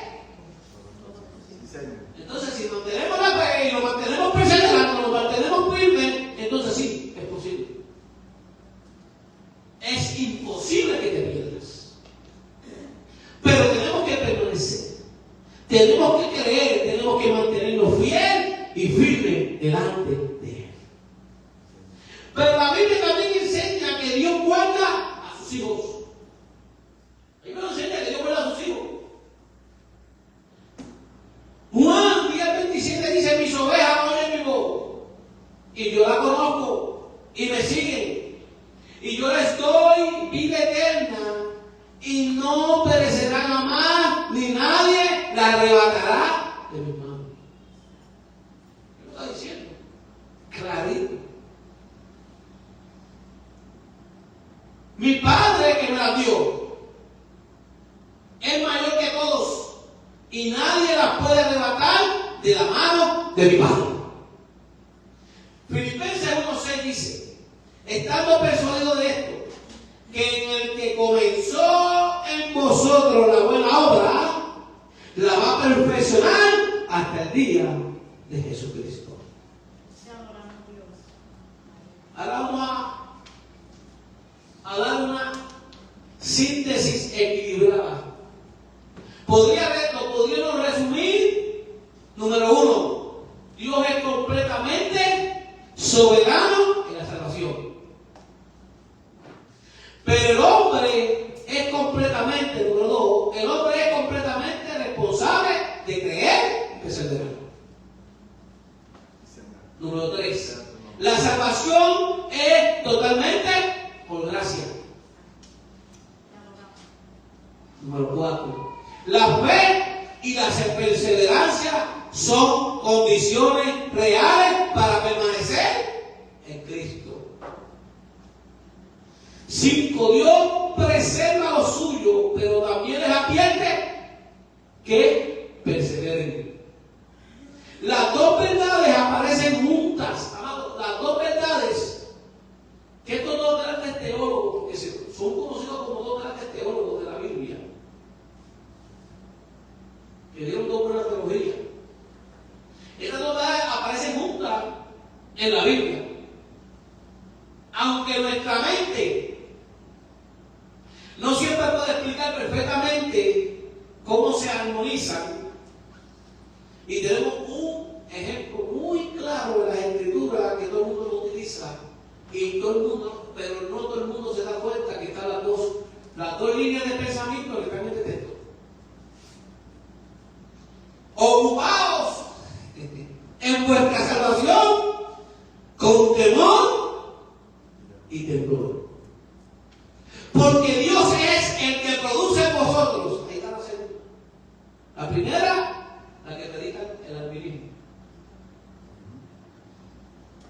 Entonces, si mantenemos la fe y lo mantenemos perseverando, lo mantenemos firme, entonces sí, es posible. Es imposible que te pierdas. Pero tenemos que permanecer. Tenemos que creer, tenemos que mantenernos fiel y firme delante de Él. Pero la Biblia también enseña que Dios guarda a sus hijos. La Biblia enseña que Dios guarda a sus hijos. Juan 10:27 dice: mis ovejas oyen mi voz, y yo la conozco, y me siguen, y yo les doy vida eterna, y no perecerán jamás, ni nadie la arrebatará de mis manos. ¿Qué lo está diciendo? Clarito. Mi Padre que me la dio es mayor que todos, y nadie la puede arrebatar de la mano de mi Padre. Filipenses 1:6 dice: estando persuadido de esto, que en el que comenzó en vosotros la buena obra, la va a perfeccionar hasta el día de Jesucristo. Ahora vamos a dar una síntesis equilibrada. Podríamos resumir: número 1, Dios es completamente soberano en la salvación. Pero el hombre es completamente, número 2, el hombre es completamente responsable de creer y perseverar. Número 3, la salvación es totalmente por gracia. Número 4, la fe y la perseverancia son condiciones reales para permanecer en Cristo. 5, Dios preserva lo suyo, pero también les advierte que perseveren. Las dos verdades aparecen juntas. Las dos verdades, que estos dos grandes teólogos, que son conocidos como dos grandes teólogos de la Biblia, que dieron dos buenas teologías. Estas dos verdades aparecen juntas en la Biblia. Aunque nuestra nuestra mente no siempre puede explicar perfectamente cómo se armonizan. Y tenemos un ejemplo muy claro de las escrituras que todo el mundo lo utiliza, y todo el mundo, pero no todo el mundo se da cuenta que están las dos líneas de pensamiento que están en este texto. Ocupaos en vuestra salvación con temor y temblor. Porque Dios es el que produce en vosotros. Ahí está la segunda. La primera, la que predica el albinismo.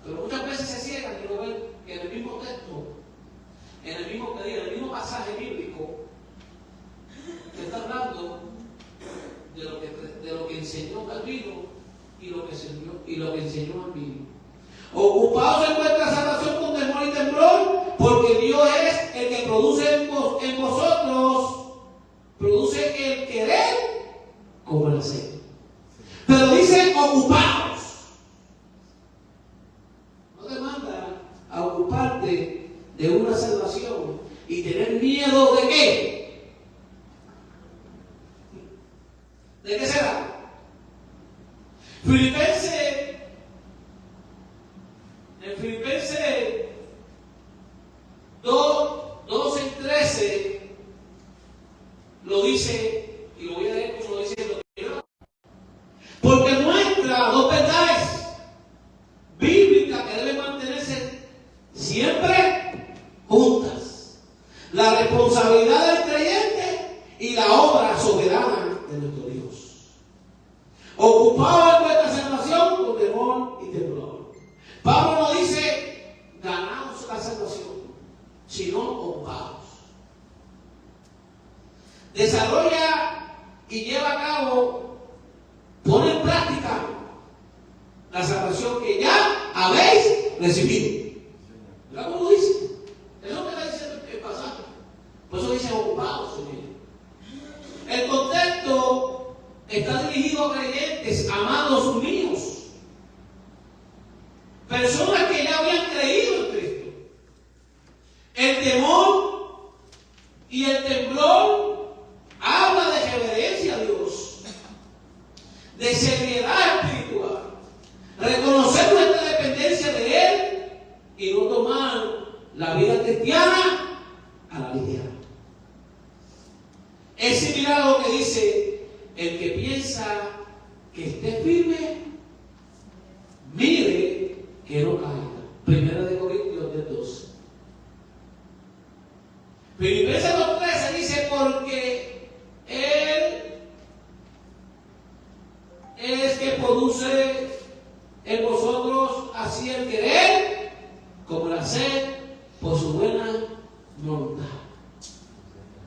Pero muchas veces se ciegan y no ven que en el mismo texto, en el mismo pasaje bíblico, se está hablando de lo que enseñó Calvino y lo que enseñó Albino. Ocupaos en vuestra salvación con temor y temblor, porque Dios es el que produce en vosotros, produce el querer como el hacer. Pero dice ocupaos. No te manda a ocuparte de una salvación y tener miedo de qué. ¿De qué será? En Filipenses 2:12-13 lo dice, y lo voy a leer como lo dice el doctor. Porque muestra dos verdades bíblicas que deben mantenerse siempre juntas: la responsabilidad del creyente y la obra soberana de nuestro Dios. Ocupados en vuestra salvación con temor y temblor. Pablo no dice ganaos la salvación, sino ocupados. Desarrolla y lleva a cabo, pone en práctica la salvación que ya habéis recibido. ¿Verdad cómo lo dice? Eso es lo que está diciendo el pasaje. Por eso dice ocupados, Señor. El contexto está dirigido a creyentes, amados míos, personas que ya habían creído en Cristo. El temor y el temblor habla de reverencia a Dios, de seriedad espiritual, reconocer nuestra dependencia de Él y no tomar la vida cristiana a la ligera. Es similar a lo que dice: el que piensa que esté firme, mire que no caiga. Primera de Corintios 10:12. Filipenses 2:13 dice: porque Él es que produce en vosotros así el querer como el hacer por su buena voluntad.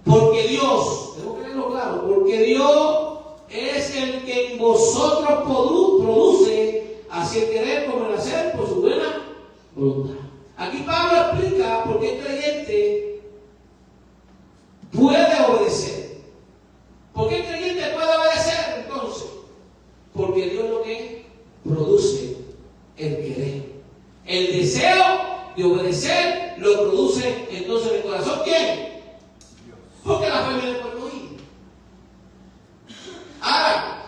Porque Dios, tengo que tenerlo claro, porque Dios es el que en vosotros produce así el querer como el hacer por su buena voluntad. Aquí Pablo explica por qué el creyente puede obedecer. ¿Por qué el creyente puede obedecer entonces? Porque Dios lo que produce el querer. El deseo de obedecer lo produce entonces en el corazón. ¿Quién? Porque la fe viene por el oído. Ahora,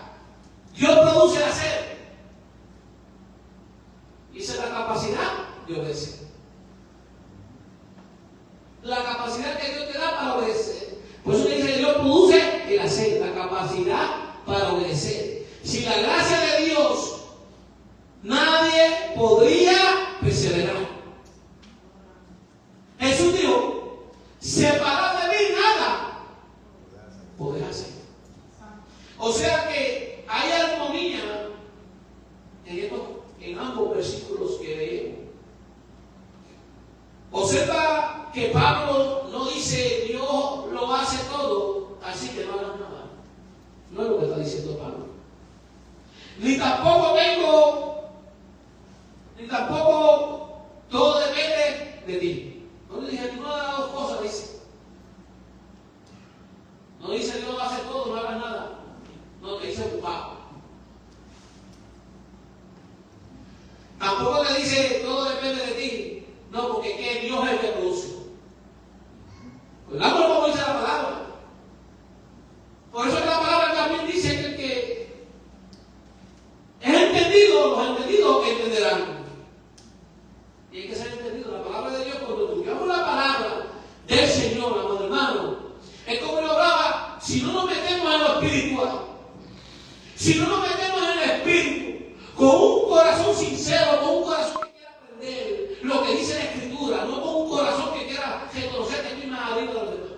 Dios produce el hacer. Y esa es la capacidad de obedecer. La capacidad que Dios te da para obedecer. Por eso le dice que Dios produce el hacer, la capacidad para obedecer. Sin la gracia de Dios, nadie podría perseverar. Jesús dijo: separado de mí nada podrás hacer. O sea que hay armonía en ambos versículos que leemos. Observa que Pablo no dice Dios lo hace todo, así que no hagas nada. No es lo que está diciendo Pablo. Ni tampoco todo depende de ti. No le dije ninguna de las dos cosas, dice. No dice Dios hace todo, no hagas nada. No, te dice ocupado. Tampoco le dice todo depende de ti. No, porque ¿qué? Dios es el que produce. del Señor, amado hermano. Es como yo hablaba, si no nos metemos en lo espiritual, si no nos metemos en el espíritu, con un corazón sincero, con un corazón que quiera aprender lo que dice la Escritura, no con un corazón que quiera reconocer que estoy más arriba de los demás,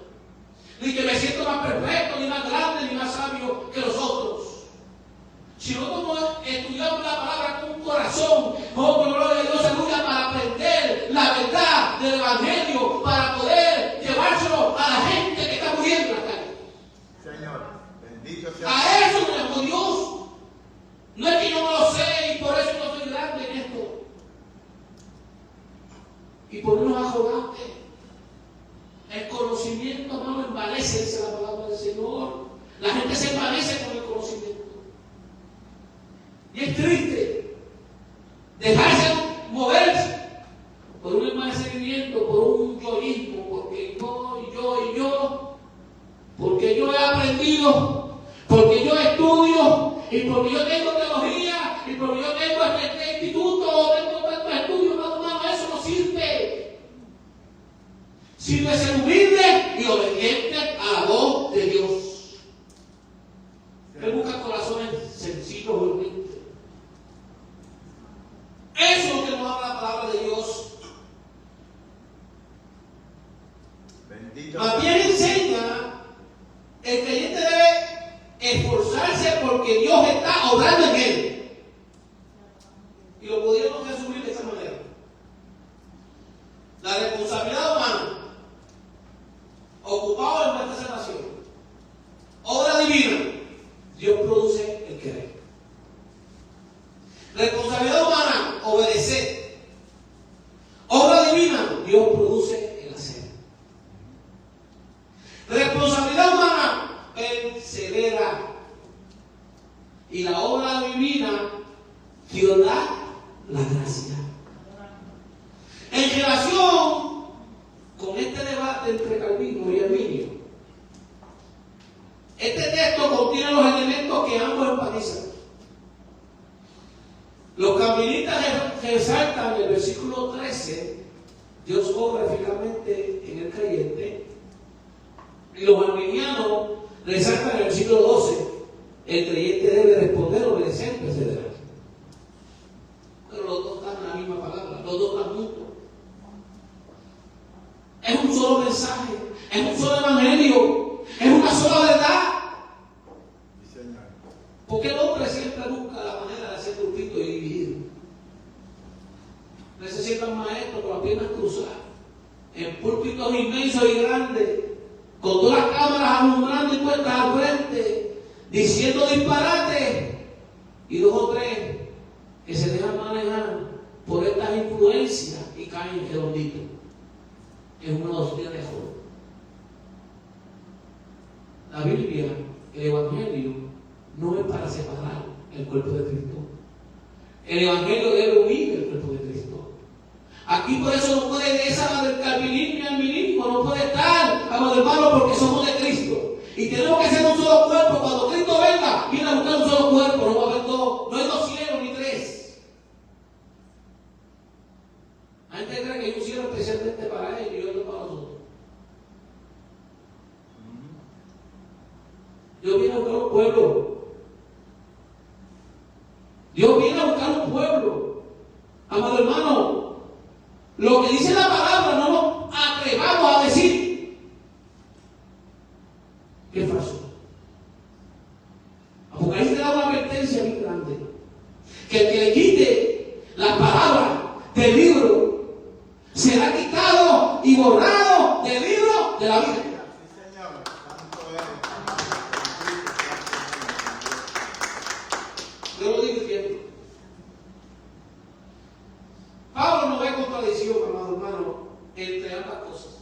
ni que me siento más perfecto, ni más grande, ni más sabio que los otros. Si nosotros estudiamos la palabra con un corazón, oh, gloria a Dios, aleluya, para aprender la verdad del Evangelio, para poder llevárselo a la gente que está muriendo en la calle. Señor, bendito sea. A eso nos llamó Dios. No es que yo no lo sé y por eso no soy grande en esto. Y ponernos arrogantes. El conocimiento, hermano, envanece, dice la palabra del Señor. La gente se envanece con el conocimiento. Y es triste dejarse moverse por un envanecimiento, por un yoísmo, porque yo, porque yo he aprendido, porque yo estudio, y porque yo tengo teología, y porque yo tengo este instituto, tengo tantos estudios, hermano, eso no sirve. Sirve ser humilde y obediente a la voz de Dios. Él busca corazones sencillos, humildes. Eso es lo que nos habla la palabra de Dios. Bendito. Más bien enseña, el creyente debe esforzarse porque Dios está obrando en él. Y lo podríamos resumir de esta manera. La responsabilidad humana, ocupado en nuestra salvación, obra divina, Dios produce el querer. Responsabilidad humana, obedecer. Obra divina, Dios produce el hacer. Responsabilidad humana, persevera. Y la obra divina, Dios da la gracia. En relación con este debate entre Calvino y Arminio, este texto contiene los elementos que ambos enfatizan. Los calvinistas resaltan en el versículo 13, Dios obra eficazmente en el creyente. Y los arminianos resaltan en el versículo 12, el creyente debe responder, obedecer, perseverar. Pero los dos están en la misma palabra, los dos están juntos. Es un solo mensaje, es un solo evangelio, es una sola verdad. Sí, Señor. Porque el hombre siempre busca la manera de hacer grupito y dividir. Necesitan maestros con las piernas cruzadas, en púlpitos inmensos y grandes, con todas las cámaras alumbrando y puestas al frente, diciendo disparates, y dos o tres que se dejan manejar por estas influencias y caen redonditos. Es una doctrina de joven. La Biblia, el Evangelio, no es para separar el cuerpo de Cristo. El Evangelio debe unir el cuerpo de Cristo. Aquí por eso no puede esa del calvinismo y arminismo, no puede estar, amado hermano, porque somos de Cristo. Y tenemos que ser un solo cuerpo. Cuando Cristo venga, viene a buscar un solo cuerpo. No va a haber dos, no hay dos cielos ni tres. La gente cree que hay un cielo especialmente para él y otro para nosotros. Dios viene a buscar un pueblo. Dios viene a buscar un pueblo. Amado hermano, lo que dice la palabra no nos atrevamos a decir que es falso. Apocalipsis da una advertencia muy grande. Que el que le quite las palabras del libro será quitado y borrado del libro de la vida. Sí, Señor. Santo eres. Yo lo digo siempre. Pablo no ve contradicción, amado hermano, entre ambas cosas.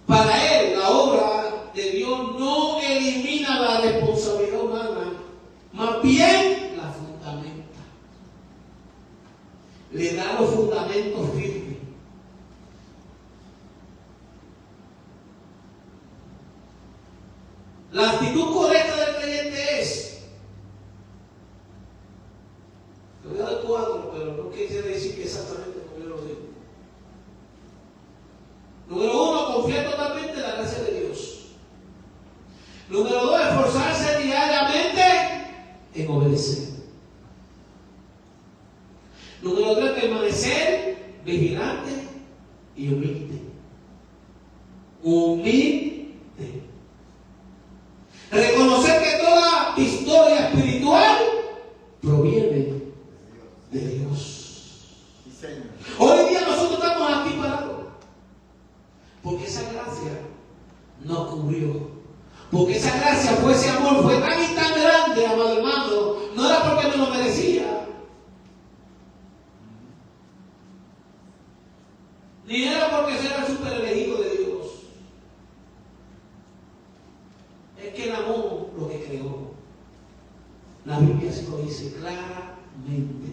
Para él, la obra de Dios no elimina la responsabilidad humana, más bien la fundamenta. Le da los fundamentos firmes. La actitud correcta del creyente es, te voy a dar 4, pero no quiere decir que exactamente como yo lo digo. Número 2, esforzarse diariamente en obedecer. Número 3, permanecer vigilante y humilde. Humilde. Reconocer que toda victoria espiritual proviene de Dios. Sí, Señor. Hoy día nosotros estamos aquí parados porque esa gracia nos cubrió. Porque esa gracia fue, ese amor fue tan y tan grande, amado hermano. No era porque me lo merecía, ni era porque era el super elegido de Dios. Es que el amor lo que creó. La Biblia se lo dice claramente.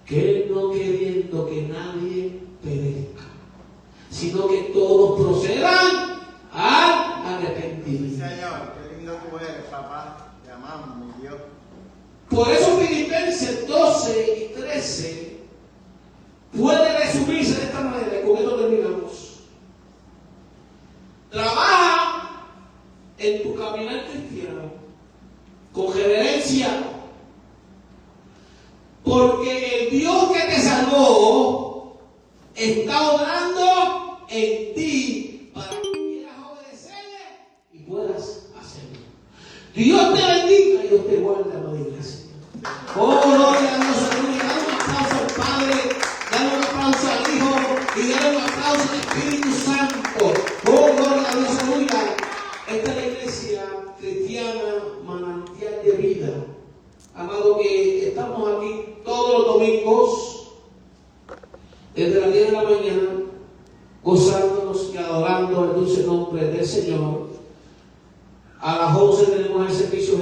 Que Él no queriendo que nadie perezca, sino que todos procedan al Sí, arrepentimiento. Señor. Qué lindo tú eres, papá. Te amamos, mi Dios. Por eso Filipenses 12 y 13 puede resumirse de esta manera, y con esto terminamos. Trabaja en tu caminar cristiano con reverencia, porque el Dios que te salvó está obrando en ti para que quieras obedecerle y puedas hacerlo. Dios te bendiga y Dios te guarde, amada iglesia. Oh, gloria a Dios, aleluya. Dale un aplauso al Padre, dale un aplauso al Hijo y dale un aplauso al Espíritu Santo. Oh, gloria a Dios, aleluya. Esta es la iglesia cristiana manantial de vida. Amado, que estamos aquí todos los domingos, desde las 10 de la mañana, gozándonos y adorando el dulce nombre del Señor. A las 11 tenemos el servicio